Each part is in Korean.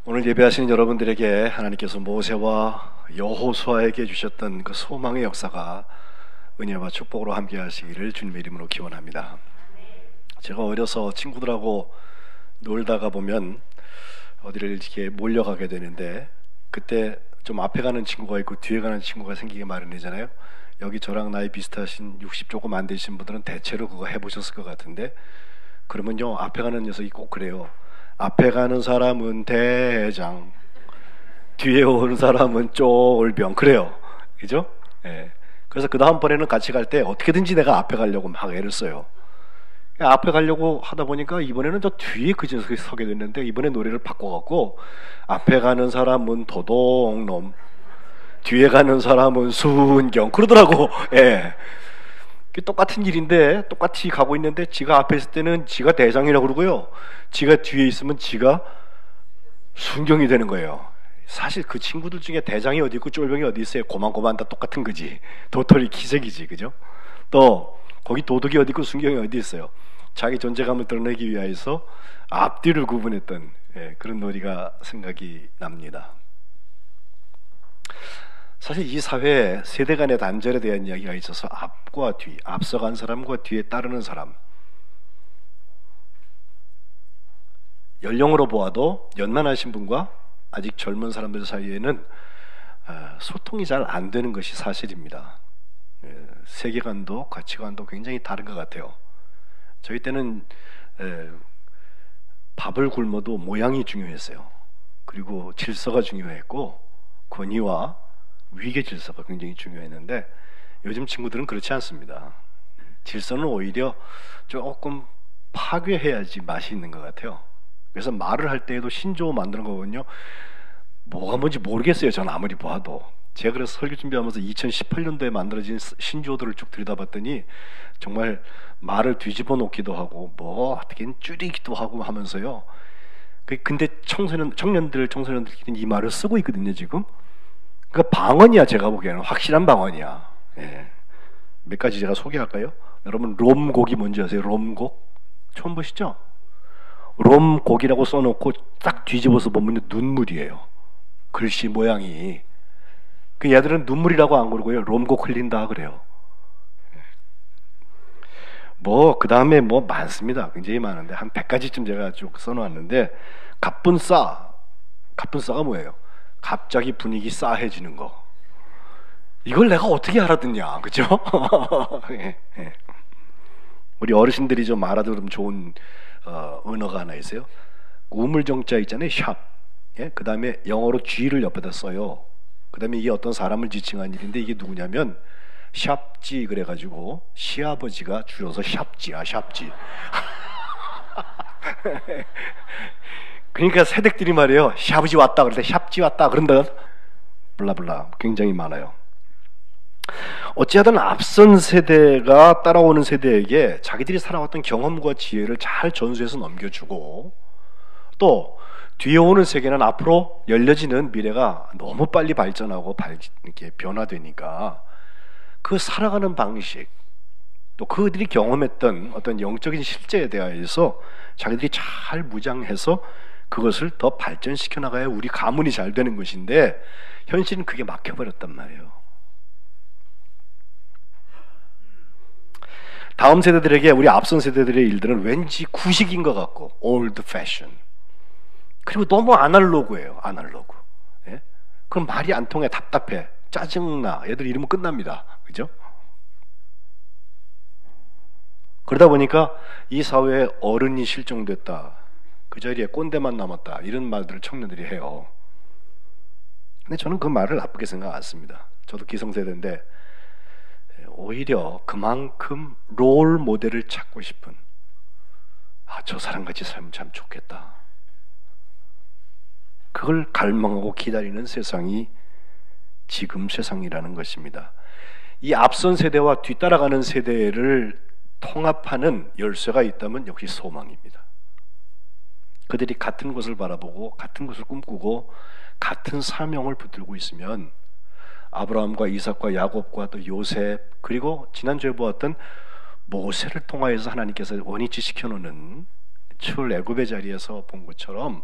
오늘 예배하시는 여러분들에게 하나님께서 모세와 여호수아에게 주셨던 그 소망의 역사가 은혜와 축복으로 함께 하시기를 주님의 이름으로 기원합니다. 제가 어려서 친구들하고 놀다가 보면 어디를 이렇게 몰려가게 되는데, 그때 좀 앞에 가는 친구가 있고 뒤에 가는 친구가 생기게 마련이잖아요. 여기 저랑 나이 비슷하신 60 조금 안 되신 분들은 대체로 그거 해보셨을 것 같은데, 그러면요 앞에 가는 녀석이 꼭 그래요. 앞에 가는 사람은 대장, 뒤에 오는 사람은 쫄병, 그래요. 그죠? 예. 그래서 그 다음번에는 같이 갈 때 어떻게든지 내가 앞에 가려고 막 애를 써요. 앞에 가려고 하다 보니까 이번에는 저 뒤에 그 녀석이 서게 됐는데, 이번에 노래를 바꿔갖고 앞에 가는 사람은 도둑놈, 뒤에 가는 사람은 순경, 그러더라고. 예. 똑같은 일인데 똑같이 가고 있는데, 지가 앞에 있을 때는 지가 대장이라고 그러고요, 지가 뒤에 있으면 지가 순경이 되는 거예요. 사실 그 친구들 중에 대장이 어디 있고 쫄병이 어디 있어요? 고만고만 다 똑같은 거지. 도토리 키색이지, 그죠? 또 거기 도둑이 어디 있고 순경이 어디 있어요? 자기 존재감을 드러내기 위해서 앞뒤를 구분했던, 그런 놀이가 생각이 납니다. 사실 이 사회에 세대 간의 단절에 대한 이야기가 있어서 앞과 뒤, 앞서간 사람과 뒤에 따르는 사람, 연령으로 보아도 연만하신 분과 아직 젊은 사람들 사이에는 소통이 잘 안 되는 것이 사실입니다. 세계관도 가치관도 굉장히 다른 것 같아요. 저희 때는 밥을 굶어도 모양이 중요했어요. 그리고 질서가 중요했고 권위와 위계 질서가 굉장히 중요했는데, 요즘 친구들은 그렇지 않습니다. 질서는 오히려 조금 파괴해야지 맛이 있는 것 같아요. 그래서 말을 할 때에도 신조어 만드는 거거든요. 뭐가 뭔지 모르겠어요, 저는 아무리 봐도. 제가 그래서 설교 준비하면서 2018년도에 만들어진 신조어들을 쭉 들여다봤더니 정말 말을 뒤집어 놓기도 하고 뭐 어떻게 줄이기도 하고 하면서요. 근데 청소년들끼리는 이 말을 쓰고 있거든요 지금. 그러니까 방언이야, 제가 보기에는 확실한 방언이야. 예. 몇 가지 제가 소개할까요? 여러분, 롬곡이 뭔지 아세요? 롬곡? 처음 보시죠? 롬곡이라고 써놓고 딱 뒤집어서 보면 눈물이에요. 글씨 모양이. 그 얘들은 눈물이라고 안 그러고요, 롬곡 흘린다 그래요. 뭐 그 다음에 뭐 많습니다. 굉장히 많은데 한 100가지쯤 제가 쭉 써놓았는데, 갑분싸가 뭐예요? 갑자기 분위기 싸해지는 거. 이걸 내가 어떻게 알아듣냐, 그죠? 예, 예. 우리 어르신들이 좀 알아들으면 좋은 언어가 하나 있어요. 우물정자 있잖아요, 샵. 예? 그 다음에 영어로 G를 옆에다 써요. 그 다음에 이게 어떤 사람을 지칭한 일인데, 이게 누구냐면 샵지 그래가지고 시아버지가 줄여서 샵지야, 샵지. 그러니까 새댁들이 말이에요, 샤브지 왔다 그럴 때 샵지 왔다 그런다, 블라블라 굉장히 많아요. 어찌하든 앞선 세대가 따라오는 세대에게 자기들이 살아왔던 경험과 지혜를 잘 전수해서 넘겨주고, 또 뒤에 오는 세계는 앞으로 열려지는 미래가 너무 빨리 발전하고 이렇게 변화되니까 그 살아가는 방식, 또 그들이 경험했던 어떤 영적인 실제에 대해서 자기들이 잘 무장해서 그것을 더 발전시켜 나가야 우리 가문이 잘 되는 것인데, 현실은 그게 막혀버렸단 말이에요. 다음 세대들에게 우리 앞선 세대들의 일들은 왠지 구식인 것 같고 old fashion, 그리고 너무 아날로그예요. 아날로그. 예? 그럼 말이 안 통해, 답답해, 짜증나, 얘들 이러면 끝납니다. 그죠? 그러다 보니까 이 사회에 어른이 실종됐다, 그 자리에 꼰대만 남았다, 이런 말들을 청년들이 해요. 근데 저는 그 말을 나쁘게 생각 안 씁니다. 저도 기성세대인데 오히려 그만큼 롤 모델을 찾고 싶은, 저 사람같이 살면 참 좋겠다, 그걸 갈망하고 기다리는 세상이 지금 세상이라는 것입니다. 이 앞선 세대와 뒤따라가는 세대를 통합하는 열쇠가 있다면 역시 소망입니다. 그들이 같은 것을 바라보고 같은 것을 꿈꾸고 같은 사명을 붙들고 있으면 아브라함과 이삭과 야곱과 또 요셉, 그리고 지난주에 보았던 모세를 통하여서 하나님께서 원위치 시켜놓는 출애굽의 자리에서 본 것처럼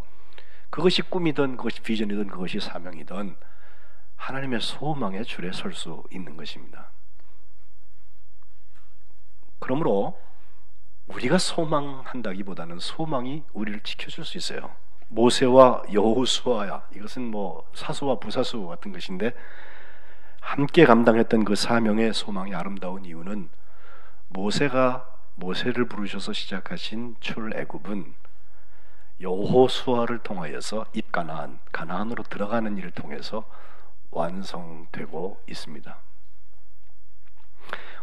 그것이 꿈이든 그것이 비전이든 그것이 사명이든 하나님의 소망의 줄에 설 수 있는 것입니다. 그러므로 우리가 소망한다기보다는 소망이 우리를 지켜줄 수 있어요. 모세와 여호수아야, 이것은 뭐 사수와 부사수 같은 것인데 함께 감당했던 그 사명의 소망이 아름다운 이유는 모세가 모세를 부르셔서 시작하신 출애굽은 여호수아를 통하여서 입가나안, 가나안으로 들어가는 일을 통해서 완성되고 있습니다.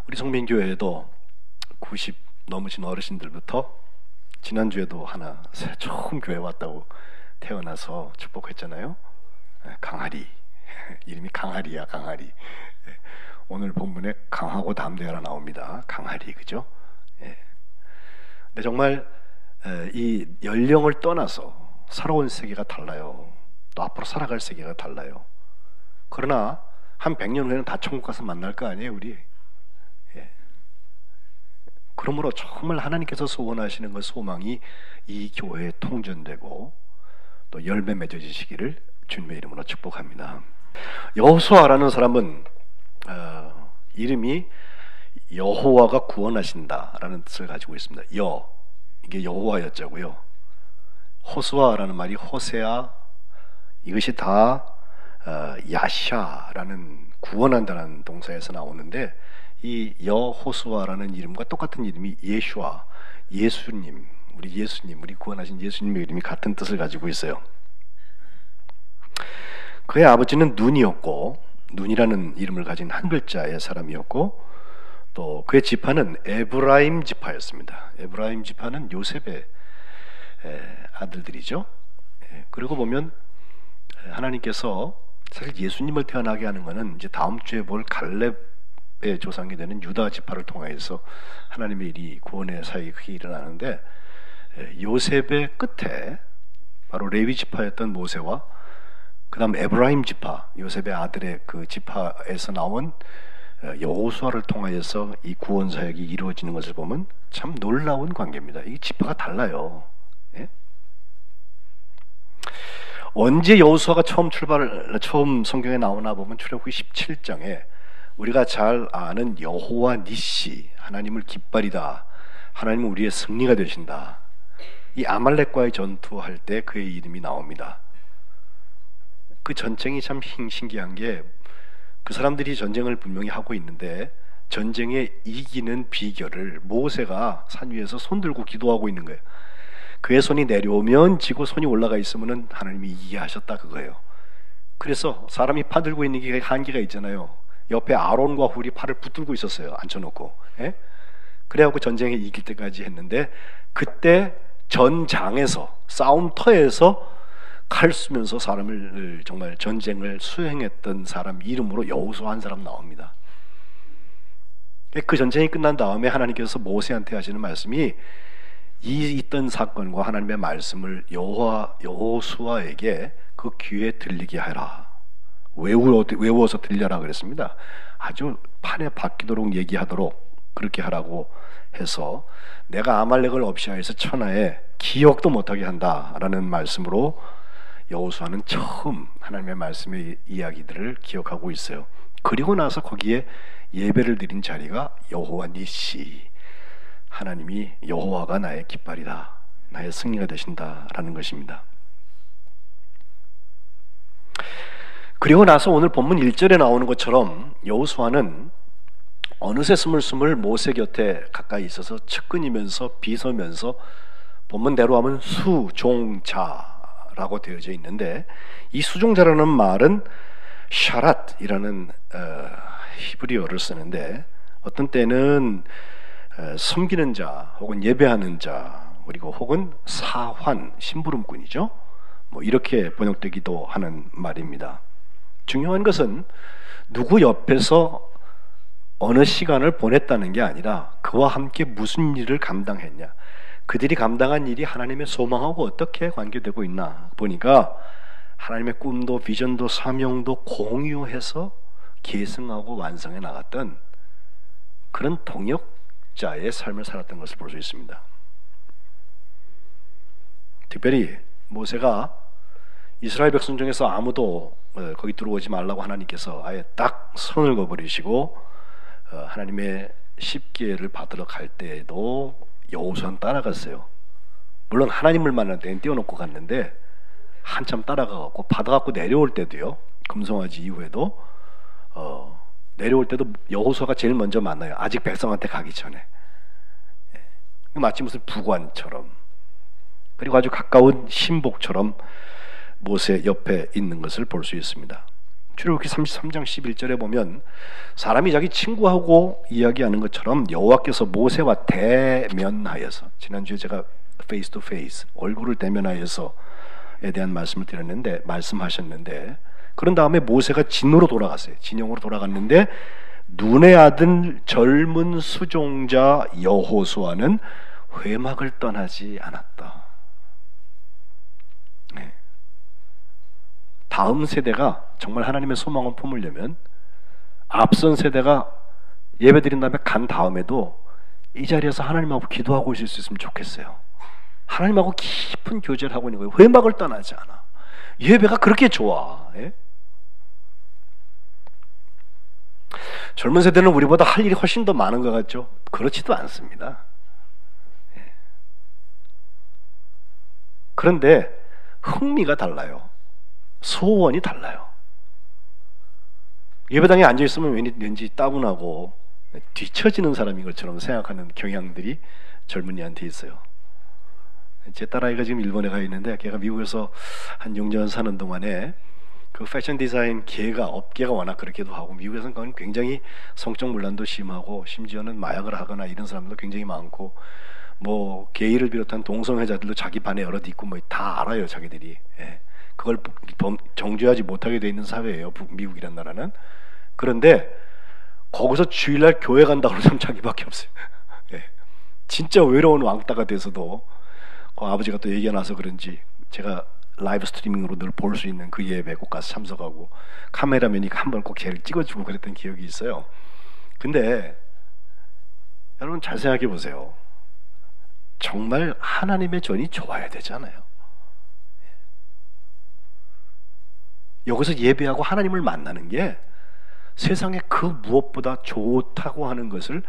우리 성민교회에도 90 넘으신 어르신들부터 지난주에도 하나 처음 교회 왔다고 태어나서 축복했잖아요. 강아리, 이름이 강아리야, 강아리. 오늘 본문에 강하고 담대하라 나옵니다. 강아리, 그죠? 근데 정말 이 연령을 떠나서 살아온 세계가 달라요. 또 앞으로 살아갈 세계가 달라요. 그러나 한 100년 후에는 다 천국 가서 만날 거 아니에요, 우리? 그러므로 정말 하나님께서 소원하시는 그 소망이 이 교회에 통전되고 또 열매 맺어지시기를 주님의 이름으로 축복합니다. 여호수아라는 사람은 이름이 여호와가 구원하신다라는 뜻을 가지고 있습니다. 이게 여호와였자고요. 호수아라는 말이 호세아, 이것이 다 야샤라는 구원한다는 동사에서 나오는데 이 여호수아라는 이름과 똑같은 이름이 예슈아, 예수님, 우리 구원하신 예수님의 이름이 같은 뜻을 가지고 있어요. 그의 아버지는 눈이었고, 눈이라는 이름을 가진 한 글자의 사람이었고, 또 그의 지파는 에브라임 지파였습니다. 에브라임 지파는 요셉의 아들들이죠. 그리고 보면 하나님께서 사실 예수님을 태어나게 하는 것은 이제 다음 주에 볼 갈렙의 조상이 되는 유다 지파를 통해서 하나님의 일이 구원의 사역이 크게 일어나는데, 요셉의 끝에 바로 레위 지파였던 모세와 그 다음 에브라임 지파, 요셉의 아들의 그 지파에서 나온 여호수아를 통하여서 이 구원 사역이 이루어지는 것을 보면 참 놀라운 관계입니다. 이 지파가 달라요. 예? 언제 여호수아가 처음 성경에 나오나 보면 출애굽기 17장에 우리가 잘 아는 여호와 니시, 하나님을 깃발이다, 하나님은 우리의 승리가 되신다, 이 아말렉과의 전투할 때 그의 이름이 나옵니다. 그 전쟁이 참 신기한 게, 그 사람들이 전쟁을 분명히 하고 있는데 전쟁에 이기는 비결을 모세가 산 위에서 손 들고 기도하고 있는 거예요. 그의 손이 내려오면 지고 손이 올라가 있으면 하나님이 이기게 하셨다, 그거예요. 그래서 사람이 팔 들고 있는 게 한계가 있잖아요. 옆에 아론과 훌이 팔을 붙들고 있었어요, 앉혀놓고. 그래갖고 전쟁에 이길 때까지 했는데, 그때 전장에서, 싸움터에서 칼 쓰면서 사람을, 정말 전쟁을 수행했던 사람 이름으로 여호수아 한 사람 나옵니다. 그 전쟁이 끝난 다음에 하나님께서 모세한테 하시는 말씀이, 이 있던 사건과 하나님의 말씀을 여호수아에게 그 귀에 들리게 하라, 외워서 들려라 그랬습니다. 아주 판에 박히도록 얘기하도록 그렇게 하라고 해서, 내가 아말렉을 없이 하여서 천하에 기억도 못하게 한다라는 말씀으로 여호수아는 처음 하나님의 말씀의 이야기들을 기억하고 있어요. 그리고 나서 거기에 예배를 드린 자리가 여호와 니시, 하나님이 여호와가 나의 깃발이다, 나의 승리가 되신다라는 것입니다. 그리고 나서 오늘 본문 1절에 나오는 것처럼 여호수아는 어느새 스물스물 모세 곁에 가까이 있어서 측근이면서 비서면서, 본문대로 하면 수종자라고 되어져 있는데, 이 수종자라는 말은 샤랏이라는 히브리어를 쓰는데, 어떤 때는 섬기는 자 혹은 예배하는 자, 그리고 혹은 사환, 심부름꾼이죠. 뭐 이렇게 번역되기도 하는 말입니다. 중요한 것은 누구 옆에서 어느 시간을 보냈다는 게 아니라 그와 함께 무슨 일을 감당했냐, 그들이 감당한 일이 하나님의 소망하고 어떻게 관계되고 있나 보니까 하나님의 꿈도 비전도 사명도 공유해서 계승하고 완성해 나갔던 그런 동역자의 삶을 살았던 것을 볼 수 있습니다. 특별히 모세가 이스라엘 백성 중에서 아무도 거기 들어오지 말라고 하나님께서 아예 딱 선을 그어버리시고 하나님의 십계를 받으러 갈 때에도 여호수아는 따라갔어요. 물론 하나님을 만날 때는 띄워놓고 갔는데 한참 따라가고 받아갖고 내려올 때도요, 금송아지 이후에도 내려올 때도 여호수아가 제일 먼저 만나요. 아직 백성한테 가기 전에. 마치 무슨 부관처럼, 그리고 아주 가까운 신복처럼 모세 옆에 있는 것을 볼 수 있습니다. 출애굽기 33장 11절에 보면 사람이 자기 친구하고 이야기하는 것처럼 여호와께서 모세와 대면하여서, 지난주에 제가 페이스 투 페이스, 얼굴을 대면하여서에 대한 말씀을 드렸는데, 말씀하셨는데, 그런 다음에 모세가 진으로 돌아갔어요. 진영으로 돌아갔는데 눈의 아들 젊은 수종자 여호수아는 회막을 떠나지 않았다. 네. 다음 세대가 정말 하나님의 소망을 품으려면 앞선 세대가 예배드린 다음에 간 다음에도 이 자리에서 하나님하고 기도하고 있을 수 있으면 좋겠어요. 하나님하고 깊은 교제를 하고 있는 거예요. 회막을 떠나지 않아. 예배가 그렇게 좋아. 예? 젊은 세대는 우리보다 할 일이 훨씬 더 많은 것 같죠? 그렇지도 않습니다. 예. 그런데 흥미가 달라요. 소원이 달라요. 예배당에 앉아있으면 왠지 따분하고 뒤처지는 사람인 것처럼 생각하는 경향들이 젊은이한테 있어요. 제 딸아이가 지금 일본에 가 있는데, 걔가 미국에서 한 6년 사는 동안에 그 패션 디자인 업계가 워낙 그렇기도 하고, 미국에서는 굉장히 성적 문란도 심하고 심지어는 마약을 하거나 이런 사람들도 굉장히 많고, 뭐 게이를 비롯한 동성애자들도 자기 반에 여럿 있고 뭐 다 알아요, 자기들이. 예. 그걸 정죄하지 못하게 돼 있는 사회예요, 미국이란 나라는. 그런데 거기서 주일날 교회 간다고 그러면 자기밖에 없어요. 예. 진짜 외로운 왕따가 돼서도 아버지가 또 얘기가 나서 그런지 제가 라이브 스트리밍으로 늘 볼 수 있는 그 예배 꼭 가서 참석하고, 카메라맨이 한 번 꼭 걔를 찍어주고 그랬던 기억이 있어요. 근데 여러분 잘 생각해 보세요. 정말 하나님의 전이 좋아야 되잖아요. 여기서 예배하고 하나님을 만나는 게 세상에 그 무엇보다 좋다고 하는 것을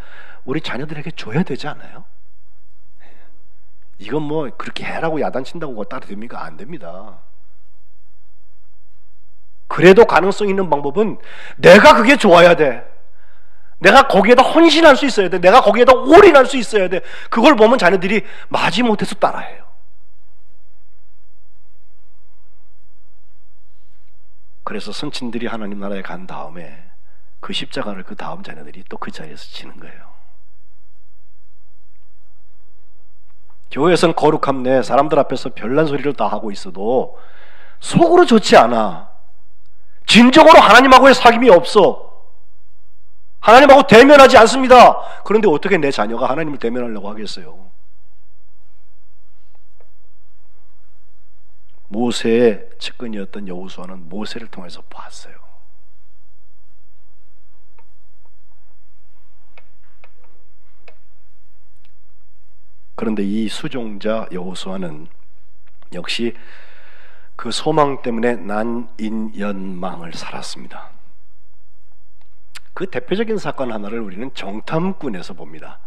우리 자녀들에게 줘야 되지 않아요? 이건 뭐 그렇게 해라고 야단친다고 따라 됩니까? 안 됩니다. 그래도 가능성 있는 방법은 내가 그게 좋아야 돼. 내가 거기에다 헌신할 수 있어야 돼. 내가 거기에다 올인할 수 있어야 돼. 그걸 보면 자녀들이 마지못해서 따라해요. 그래서 선친들이 하나님 나라에 간 다음에 그 십자가를 그 다음 자녀들이 또 그 자리에서 지는 거예요. 교회에서는 거룩함내 사람들 앞에서 별난 소리를 다 하고 있어도 속으로 좋지 않아. 진정으로 하나님하고의 사귐이 없어. 하나님하고 대면하지 않습니다. 그런데 어떻게 내 자녀가 하나님을 대면하려고 하겠어요? 모세의 측근이었던 여호수아는 모세를 통해서 봤어요. 그런데 이 수종자 여호수아는 역시 그 소망 때문에 난인연망을 살았습니다. 그 대표적인 사건 하나를 우리는 정탐꾼에서 봅니다.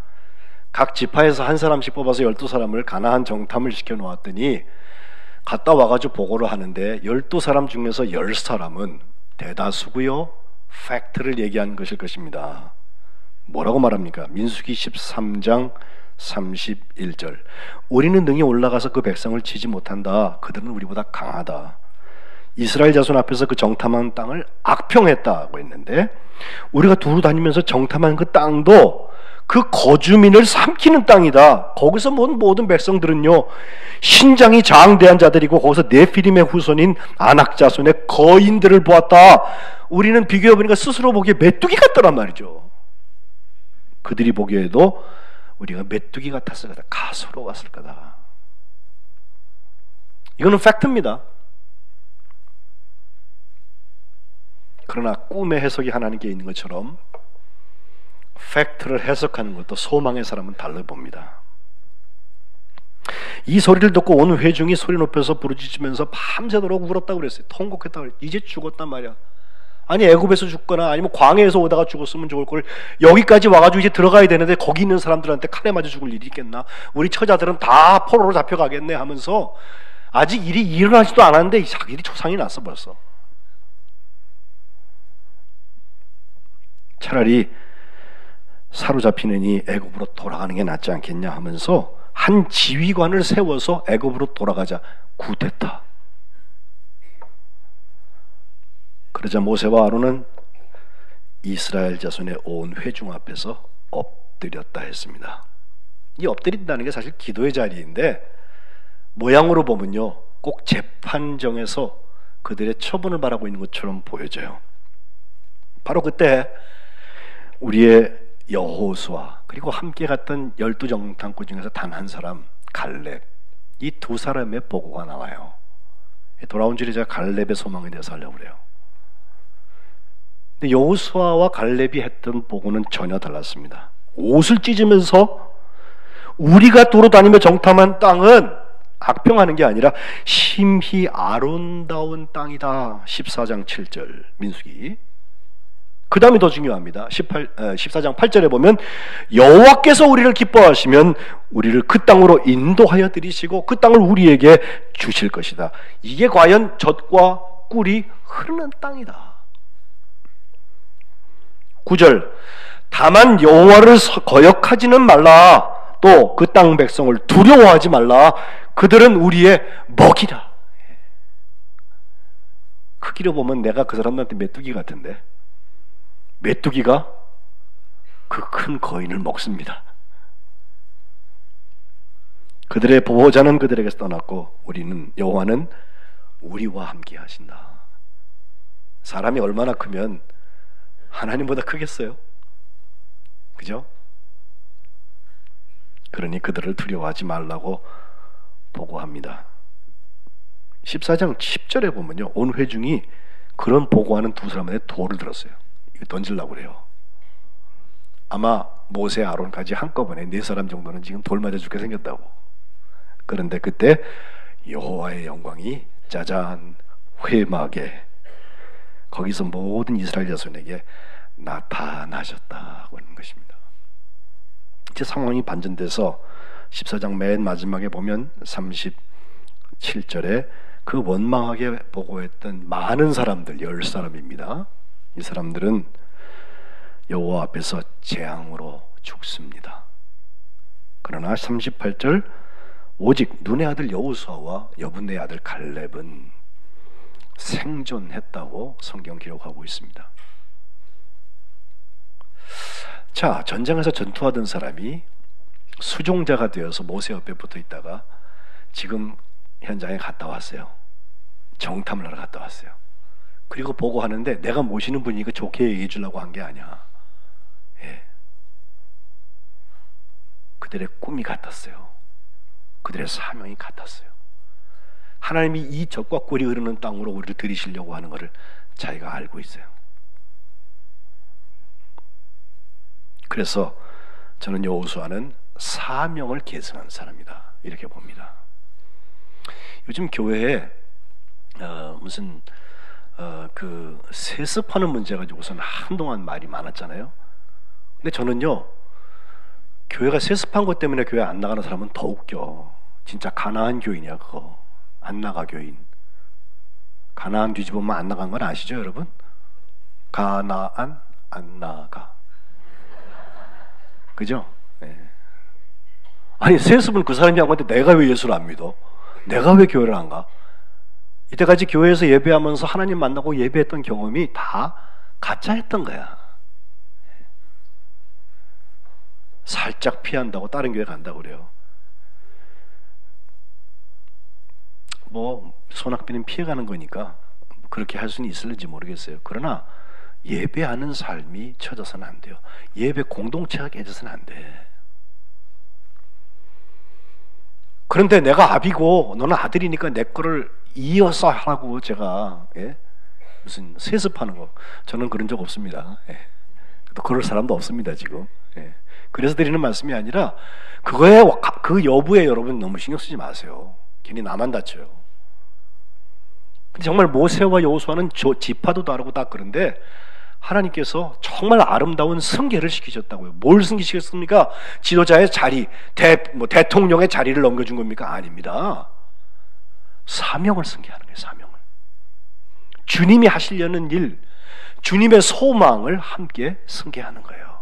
각 지파에서 한 사람씩 뽑아서 12사람을 가나안 정탐을 시켜놓았더니 갔다 와가지고 보고를 하는데 12사람 중에서 10사람은 대다수고요, 팩트를 얘기한 것일 것입니다. 뭐라고 말합니까? 민수기 13장 31절. 우리는 능히 올라가서 그 백성을 치지 못한다. 그들은 우리보다 강하다. 이스라엘 자손 앞에서 그 정탐한 땅을 악평했다고 했는데, 우리가 두루 다니면서 정탐한 그 땅도 그 거주민을 삼키는 땅이다. 거기서 모든 백성들은요, 신장이 장대한 자들이고 거기서 네피림의 후손인 아낙 자손의 거인들을 보았다. 우리는 비교해보니까 스스로 보기에 메뚜기 같더란 말이죠. 그들이 보기에도 우리가 메뚜기 같았을 거다, 가소로웠을 거다. 이거는 팩트입니다. 그러나 꿈의 해석이 하나님께 있는 것처럼 팩트를 해석하는 것도 소망의 사람은 달라 봅니다. 이 소리를 듣고 온 회중이 소리 높여서 부르짖으면서 밤새도록 울었다고 그랬어요. 통곡했다고 그랬어요. 이제 죽었단 말이야. 아니 애굽에서 죽거나 아니면 광해에서 오다가 죽었으면 좋을 걸 여기까지 와가지고 이제 들어가야 되는데 거기 있는 사람들한테 칼에 맞아 죽을 일이 있겠나? 우리 처자들은 다 포로로 잡혀가겠네 하면서 아직 일이 일어나지도 않았는데 자기들이 초상이 났어 벌써. 차라리 사로잡히느니 애굽으로 돌아가는 게 낫지 않겠냐 하면서 한 지휘관을 세워서 애굽으로 돌아가자 구테타. 그러자 모세와 아론은 이스라엘 자손의 온 회중 앞에서 엎드렸다 했습니다. 이 엎드린다는 게 사실 기도의 자리인데 모양으로 보면요 꼭 재판정에서 그들의 처분을 바라고 있는 것처럼 보여져요. 바로 그때 우리의 여호수아 그리고 함께 갔던 12정탐꾼 중에서 단 한 사람 갈렙, 이 두 사람의 보고가 나와요. 돌아온 줄에 제가 갈렙의 소망에 대해서 하려고 그래요. 근데 여호수아와 갈렙이 했던 보고는 전혀 달랐습니다. 옷을 찢으면서 우리가 돌아다니며 정탐한 땅은 악평하는 게 아니라 심히 아름다운 땅이다. 14장 7절 민수기. 그 다음이 더 중요합니다. 14장 8절에 보면 여호와께서 우리를 기뻐하시면 우리를 그 땅으로 인도하여 들이시고 그 땅을 우리에게 주실 것이다. 이게 과연 젖과 꿀이 흐르는 땅이다. 9절 다만 여호와를 거역하지는 말라. 또 그 땅 백성을 두려워하지 말라. 그들은 우리의 먹이라. 크기로 보면 내가 그 사람들한테 메뚜기 같은데 메뚜기가 그 큰 거인을 먹습니다. 그들의 보호자는 그들에게서 떠났고 우리는 여호와는 우리와 함께 하신다. 사람이 얼마나 크면 하나님보다 크겠어요? 그죠? 그러니 그들을 두려워하지 말라고 보고합니다. 14장 10절에 보면요 온 회중이 그런 보고하는 두 사람한테 돌을 들었어요. 이거 던지려고 그래요. 아마 모세 아론까지 한꺼번에 4사람 정도는 지금 돌 맞아 죽게 생겼다고. 그런데 그때 여호와의 영광이 짜잔 회막에 거기서 모든 이스라엘 자손에게 나타나셨다고 하는 것입니다. 이제 상황이 반전돼서 14장 맨 마지막에 보면 37절에 그 원망하게 보고했던 많은 사람들 10사람입니다. 이 사람들은 여호와 앞에서 재앙으로 죽습니다. 그러나 38절 오직 눈의 아들 여호수아와 여분의 아들 갈렙은 생존했다고 성경 기록하고 있습니다. 자, 전쟁에서 전투하던 사람이 수종자가 되어서 모세 옆에 붙어 있다가 지금 현장에 갔다 왔어요. 정탐을 하러 갔다 왔어요. 그리고 보고하는데 내가 모시는 분이니까 좋게 얘기해 주려고 한 게 아니야. 예. 그들의 꿈이 같았어요. 그들의 사명이 같았어요. 하나님이 이 젖과 꿀이 흐르는 땅으로 우리를 들이시려고 하는 것을 자기가 알고 있어요. 그래서 저는 여호수아는 사명을 계승한 사람이다 이렇게 봅니다. 요즘 교회에 무슨 그 세습하는 문제 가지고서는 한동안 말이 많았잖아요. 근데 저는요 교회가 세습한 것 때문에 교회 안 나가는 사람은 더 웃겨. 진짜 가나안 교인이야 그거. 안 나가 교인. 가나안 뒤집으면 안 나간 건 아시죠 여러분? 가나안 안 나가. 그죠? 네. 아니 세습은 그 사람이 한 건데 내가 왜 예수를 안 믿어? 내가 왜 교회를 안 가? 이때까지 교회에서 예배하면서 하나님 만나고 예배했던 경험이 다 가짜였던 거야. 살짝 피한다고 다른 교회 간다고 그래요. 뭐 손학비는 피해가는 거니까 그렇게 할 수는 있을지 모르겠어요. 그러나 예배하는 삶이 쳐져서는 안 돼요. 예배 공동체가 깨져서는 안 돼. 그런데 내가 아비고 너는 아들이니까 내 거를 이어서 하라고 제가 무슨 세습하는 거 저는 그런 적 없습니다. 또 그럴 사람도 없습니다 지금. 그래서 드리는 말씀이 아니라 그거에 그 여부에 여러분 너무 신경 쓰지 마세요. 괜히 나만 다쳐요. 근데 정말 모세와 여호수아는 지파도 다르고 다 그런데 하나님께서 정말 아름다운 승계를 시키셨다고요. 뭘 승계시켰습니까? 지도자의 자리, 대통령의 자리를 넘겨준 겁니까? 아닙니다. 사명을 승계하는 거예요. 사명을. 주님이 하시려는 일, 주님의 소망을 함께 승계하는 거예요.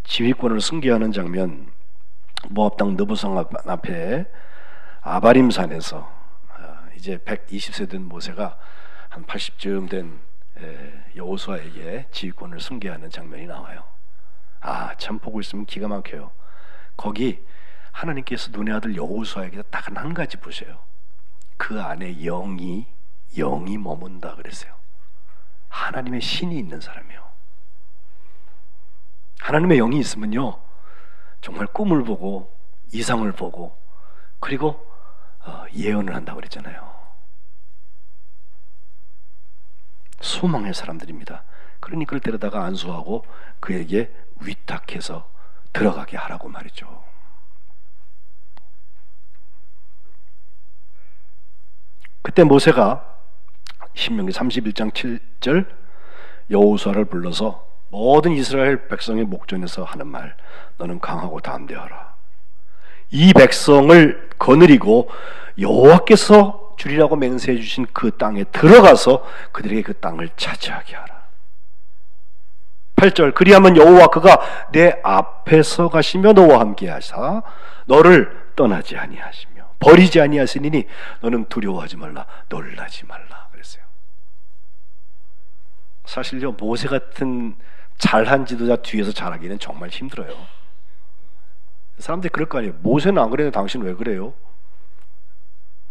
지휘권을 승계하는 장면, 모압 땅 느보성 앞에 아바림산에서 이제 120세 된 모세가 한 80쯤 된 여호수아에게 지휘권을 승계하는 장면이 나와요. 아, 참 보고 있으면 기가 막혀요. 거기 하나님께서 눈의 아들 여호수아에게 딱 한 가지 보세요. 그 안에 영이 머문다 그랬어요. 하나님의 신이 있는 사람이요. 하나님의 영이 있으면요, 정말 꿈을 보고 이상을 보고 그리고 예언을 한다고 그랬잖아요. 소망의 사람들입니다. 그러니 그를 데려다가 안수하고 그에게 위탁해서 들어가게 하라고 말이죠. 그때 모세가 신명기 31장 7절 여호수아를 불러서 모든 이스라엘 백성의 목전에서 하는 말, 너는 강하고 담대하라. 이 백성을 거느리고 여호와께서 주리라고 맹세해 주신 그 땅에 들어가서 그들에게 그 땅을 차지하게 하라. 8절 그리하면 여호와 그가 내 앞에서 가시며 너와 함께 하사 너를 떠나지 아니하시며 버리지 아니하시니 너는 두려워하지 말라 놀라지 말라 그랬어요. 사실요, 모세 같은 잘한 지도자 뒤에서 잘하기는 정말 힘들어요. 사람들이 그럴 거 아니에요. 모세는 안 그래도 당신 왜 그래요?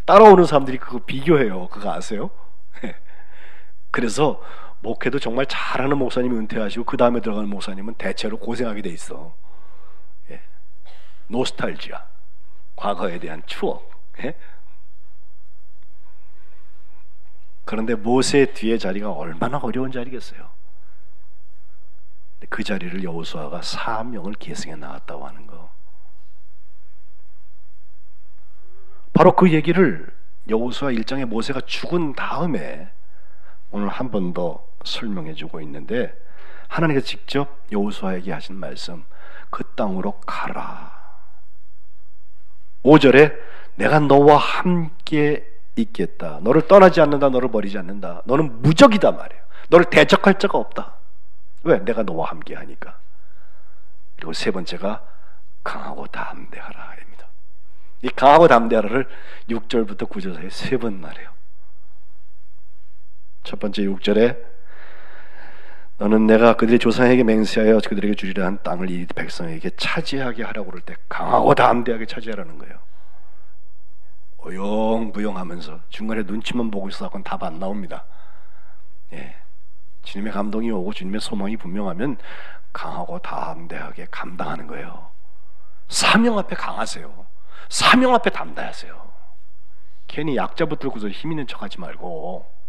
따라오는 사람들이 그거 비교해요. 그거 아세요? 그래서 목회도 정말 잘하는 목사님이 은퇴하시고 그 다음에 들어가는 목사님은 대체로 고생하게 돼 있어. 노스탈지아, 과거에 대한 추억. 그런데 모세 뒤에 자리가 얼마나 어려운 자리겠어요. 그 자리를 여호수아가 사명을 계승해 나왔다고 하는 거. 바로 그 얘기를 여호수아 1장에 모세가 죽은 다음에 오늘 한 번 더 설명해 주고 있는데, 하나님께서 직접 여호수아에게 하신 말씀, 그 땅으로 가라. 5절에 내가 너와 함께 있겠다. 너를 떠나지 않는다. 너를 버리지 않는다. 너는 무적이다 말이에요. 너를 대적할 자가 없다. 왜? 내가 너와 함께 하니까. 그리고 세 번째가 강하고 담대하라 입니다. 이 강하고 담대하라를 6절부터 9절 사이에 세 번 말해요. 첫 번째 6절에 너는 내가 그들의 조상에게 맹세하여 그들에게 주리라 한 땅을 이 백성에게 차지하게 하라고 그럴 때 강하고 담대하게 차지하라는 거예요. 어영부영하면서 중간에 눈치만 보고 있어서는 답 안 나옵니다. 주님의 감동이 오고 주님의 소망이 분명하면 강하고 담대하게 감당하는 거예요. 사명 앞에 강하세요. 사명 앞에 담대하세요. 괜히 약자 붙들고서 힘 있는 척하지 말고.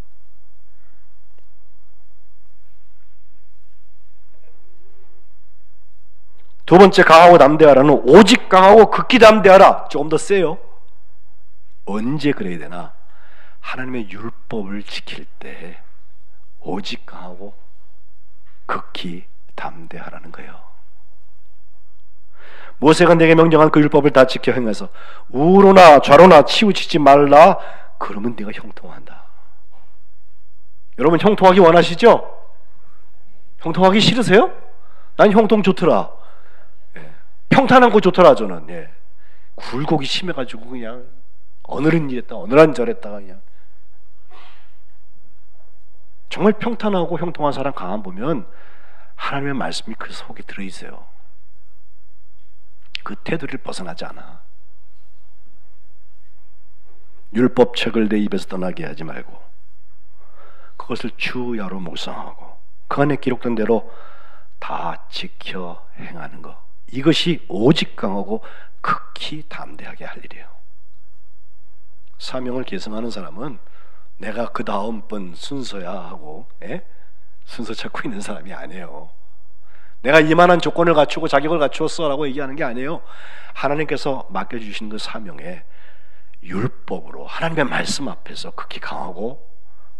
두 번째 강하고 담대하라는 오직 강하고 극히 담대하라. 조금 더 세요. 언제 그래야 되나? 하나님의 율법을 지킬 때 오직 강하고 극히 담대하라는 거예요. 모세가 내게 명령한 그 율법을 다 지켜 행해서 우로나 좌로나 치우치지 말라. 그러면 네가 형통한다. 여러분 형통하기 원하시죠? 형통하기 싫으세요? 난 형통 좋더라. 평탄한 거 좋더라 저는. 굴곡이 심해가지고 그냥 어느런 이랬다 어느런 저랬다가 그냥 정말 평탄하고 형통한 사람 가만 보면 하나님의 말씀이 그 속에 들어있어요. 그 테두리를 벗어나지 않아. 율법책을 내 입에서 떠나게 하지 말고 그것을 주야로 묵상하고 그 안에 기록된 대로 다 지켜 행하는 것, 이것이 오직 강하고 극히 담대하게 할 일이에요. 사명을 계승하는 사람은 내가 그 다음번 순서야 하고 순서 찾고 있는 사람이 아니에요. 내가 이만한 조건을 갖추고 자격을 갖추었어 라고 얘기하는 게 아니에요. 하나님께서 맡겨주신 그 사명에 율법으로 하나님의 말씀 앞에서 극히 강하고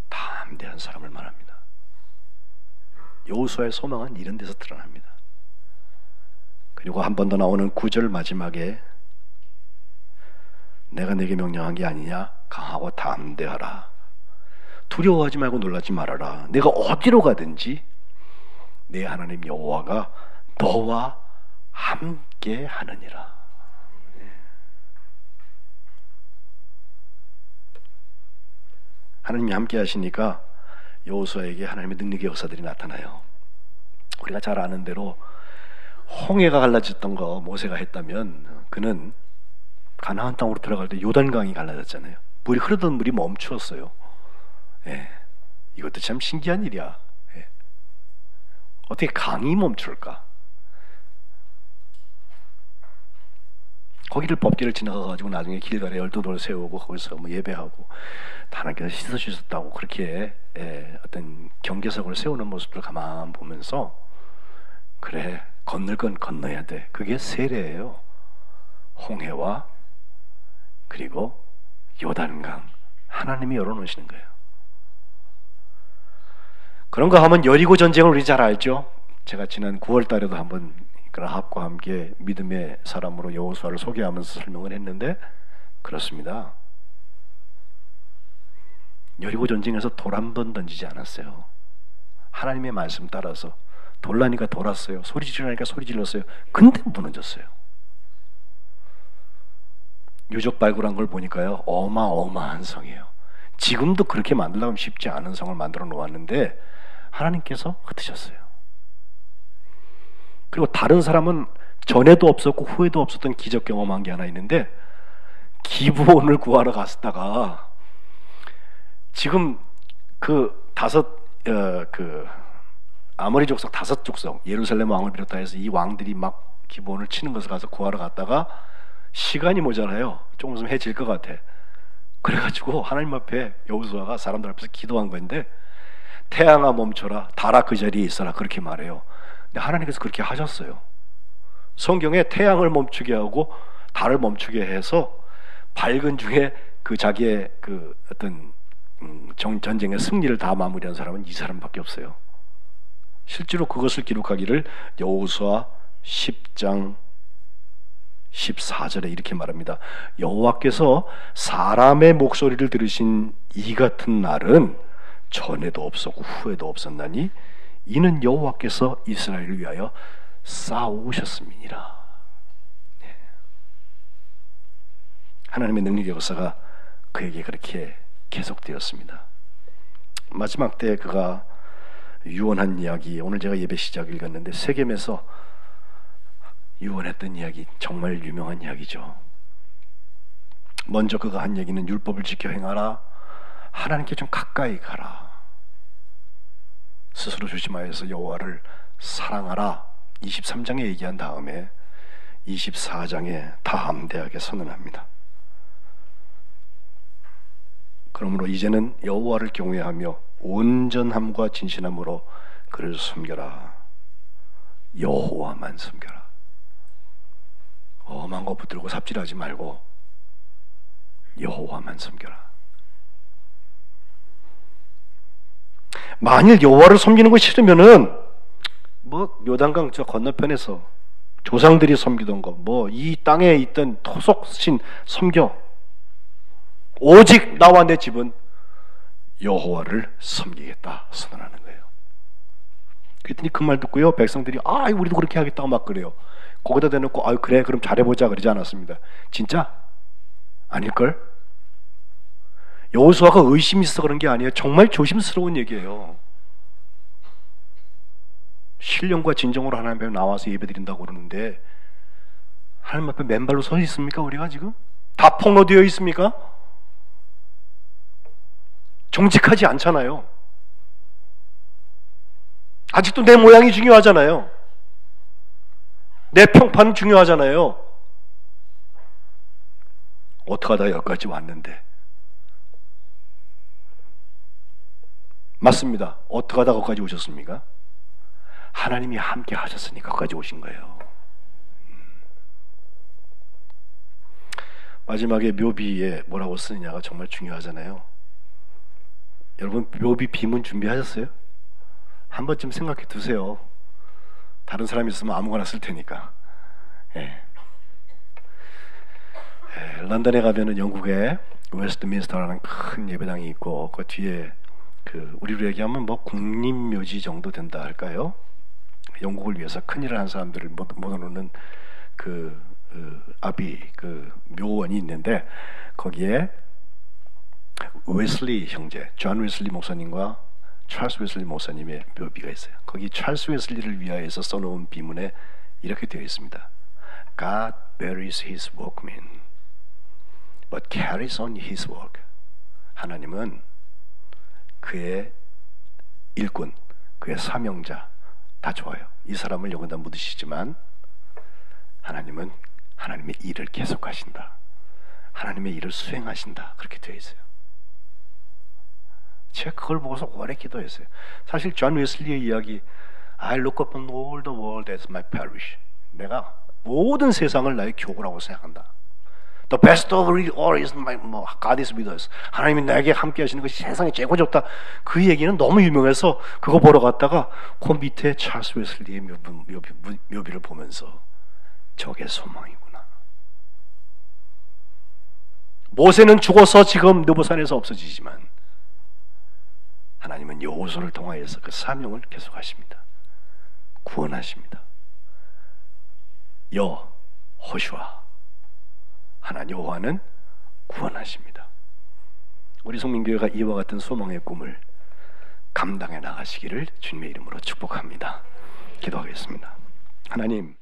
담대한 사람을 말합니다. 여호수아의 소망은 이런 데서 드러납니다. 그리고 한 번 더 나오는 9절 마지막에 내가 내게 명령한 게 아니냐? 강하고 담대하라. 두려워하지 말고 놀라지 말아라. 내가 어디로 가든지 내 하나님 여호와가 너와 함께 하느니라. 하나님이 함께 하시니까 여호수아에게 하나님의 능력의 역사들이 나타나요. 우리가 잘 아는 대로 홍해가 갈라졌던 거 모세가 했다면 그는 가나안 땅으로 들어갈 때 요단강이 갈라졌잖아요. 물이 흐르던 물이 멈추었어요. 예. 이것도 참 신기한 일이야. 예. 어떻게 강이 멈출까? 거기를 법궤를 지나가가지고 나중에 길갈에 열두돌을 세우고 거기서 뭐 예배하고 하나님께서 씻어주셨다고 그렇게 어떤 경계석을 세우는 모습을 가만 보면서 그래 건널 건 건너야 돼. 그게 세례예요. 홍해와 그리고 요단강 하나님이 열어놓으시는 거예요. 그런가 하면 여리고 전쟁을 우리 잘 알죠. 제가 지난 9월 달에도 한번 라합과 함께 믿음의 사람으로 여호수아를 소개하면서 설명을 했는데 그렇습니다. 여리고 전쟁에서 돌 한 번 던지지 않았어요. 하나님의 말씀 따라서 돌라니까 돌았어요. 소리 지르니까 소리 질렀어요. 근데 무너졌어요. 유적 발굴한 걸 보니까요 어마어마한 성이에요. 지금도 그렇게 만들려면 쉽지 않은 성을 만들어 놓았는데 하나님께서 흩으셨어요. 그리고 다른 사람은 전에도 없었고 후에도 없었던 기적 경험한 게 하나 있는데 기브온을 구하러 갔다가 지금 그 아모리 족속 5족속 예루살렘 왕을 비롯해서 이 왕들이 막 기브온을 치는 것을 가서 구하러 갔다가 시간이 모자라요. 조금 있으면 해질 것 같아. 그래가지고 하나님 앞에 여호수아가 사람들 앞에서 기도한 건데 태양아 멈춰라 달아 그 자리에 있어라 그렇게 말해요. 근데 하나님께서 그렇게 하셨어요. 성경에 태양을 멈추게 하고 달을 멈추게 해서 밝은 중에 그 자기의 그 어떤 전쟁의 승리를 다 마무리한 사람은 이 사람밖에 없어요. 실제로 그것을 기록하기를 여호수아 10장 14절에 이렇게 말합니다. 여호와께서 사람의 목소리를 들으신 이 같은 날은 전에도 없었고 후에도 없었나니 이는 여호와께서 이스라엘을 위하여 싸우셨음이니라. 네. 하나님의 능력의 역사가 그에게 그렇게 계속되었습니다. 마지막 때 그가 유언한 이야기, 오늘 제가 예배 시작 읽었는데 세겜에서 유언했던 이야기 정말 유명한 이야기죠. 먼저 그가 한 얘기는 율법을 지켜 행하라, 하나님께 좀 가까이 가라, 스스로 조심하여서 여호와를 사랑하라 23장에 얘기한 다음에 24장에 담대하게 선언합니다. 그러므로 이제는 여호와를 경외하며 온전함과 진실함으로 그를 섬겨라. 여호와만 섬겨라. 엄한 거 붙들고 삽질하지 말고 여호와만 섬겨라. 만일 여호와를 섬기는 거 싫으면은 뭐 요단강 저 건너편에서 조상들이 섬기던 거 뭐 이 땅에 있던 토속신 섬겨. 오직 나와 내 집은 여호와를 섬기겠다 선언하는 거예요. 그랬더니 그 말 듣고요 백성들이 우리도 그렇게 하겠다고 막 그래요. 거기다 대놓고 그래 그럼 잘해보자 그러지 않았습니다. 진짜? 아닐걸? 여호수아가 의심이 있어 그런 게 아니에요. 정말 조심스러운 얘기예요. 신령과 진정으로 하나님 앞에 나와서 예배드린다고 그러는데 하나님 앞에 맨발로 서 있습니까? 우리가 지금? 다 폭로되어 있습니까? 정직하지 않잖아요. 아직도 내 모양이 중요하잖아요. 내 평판은 중요하잖아요. 어떡하다 여기까지 왔는데 맞습니다. 어떻게 하다 거기까지 오셨습니까? 하나님이 함께 하셨으니까 거기까지 오신 거예요. 마지막에 묘비에 뭐라고 쓰느냐가 정말 중요하잖아요. 여러분, 묘비 비문 준비하셨어요? 한 번쯤 생각해 두세요. 다른 사람이 있으면 아무거나 쓸 테니까. 예. 예, 런던에 가면은 영국에 웨스트민스터라는 큰 예배당이 있고 그 뒤에 그 우리로 얘기하면 뭐 국립묘지 정도 된다 할까요? 영국을 위해서 큰일을 한 사람들을 모아놓는 아비 그 묘원이 있는데 거기에 웨슬리 형제, 존 웨슬리 목사님과 찰스 웨슬리 목사님의 묘비가 있어요. 거기 찰스 웨슬리를 위하여서 써놓은 비문에 이렇게 되어 있습니다. God buries his workmen, but carries on his work. 하나님은 그의 일꾼, 그의 사명자 다 좋아요. 이 사람을 여기다 묻으시지만 하나님은 하나님의 일을 계속하신다. 하나님의 일을 수행하신다. 그렇게 되어 있어요. 제가 그걸 보고서 오래 기도했어요. 사실 존 웨슬리의 이야기, I look upon all the world as my parish. 내가 모든 세상을 나의 교구라고 생각한다. The best of all is my God is with us. 하나님이 나에게 함께 하시는 것이 세상에 최고 좋다. 그 얘기는 너무 유명해서 그거 보러 갔다가 그 밑에 찰스 웨슬리의 묘비를 보면서 저게 소망이구나. 모세는 죽어서 지금 느보산에서 없어지지만 하나님은 여호수아를 통하여서 그 사명을 계속하십니다. 구원하십니다. 여호슈아, 하나님 여호와는 구원하십니다. 우리 성민교회가 이와 같은 소망의 꿈을 감당해 나가시기를 주님의 이름으로 축복합니다. 기도하겠습니다. 하나님,